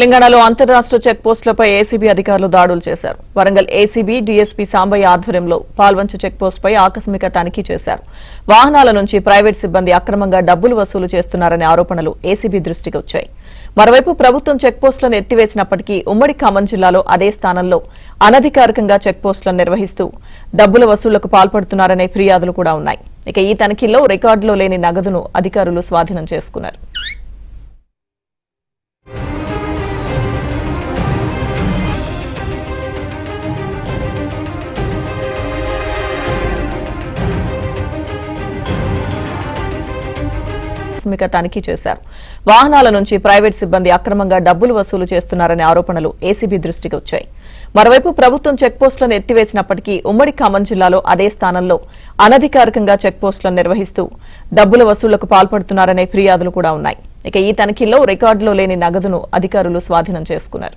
తెలంగాణలో అంతర్రాష్ట్ర check పోస్టులపై ACB అధికారులు దాడులు చేశారు. వరంగల్ ఏసీబీ డీఎస్పీ సాంబయ్య ఆధ్వర్యంలో పాల్వంచ చెక్ పోస్టుపై ఆకస్మిక తనిఖీ చేశారు. వాహనాల నుంచి ప్రైవేట్ సిబ్బంది అక్రమంగా డబ్బులు వసూలు చేస్తున్నారనే ఆరోపణలు ఏసీబీ దృష్టికి వచ్చాయి. మరోవైపు ప్రభుత్వం చెక్ పోస్టులను ఎత్తివేసినప్పటికీ ఉమ్మడి ఖమ్మం జిల్లాలో అదే స్థానంలో అనధికారికంగా చెక్ పోస్టులను నిర్వహిస్తూ డబ్బుల వసూళ్లకు పాల్పడుతున్నారనే ఫిర్యాదులు కూడా ఉన్నాయి. ఇక ఈ తనిఖీల్లో రికార్డులో లేని నగదును అధికారులు స్వాధీనం చేసుకున్నారు. ఆకస్మిక తనిఖీ చేశారు. వాహనాల నుంచి ప్రైవేట్ సిబ్బంది అక్రమంగా డబ్బులు వసూలు చేస్తున్నారనే ఆరోపణలు ఏసీబీ దృష్టికి వచ్చాయి. మరోవైపు ప్రభుత్వం చెక్ పోస్టులను ఎత్తివేసినప్పటికీ ఉమ్మడి ఖమ్మం జిల్లాలో అదే స్థానంలో అనధికారికంగా చెక్ పోస్టులను నిర్వహిస్తూ డబ్బుల వసూళ్లకు పాల్పడుతున్నారనే ఫిర్యాదులు కూడా ఉన్నాయి. ఇక ఈ తనిఖీల్లో రికార్డులో లేని నగదును అధికారులు స్వాధీనం చేసుకున్నారు.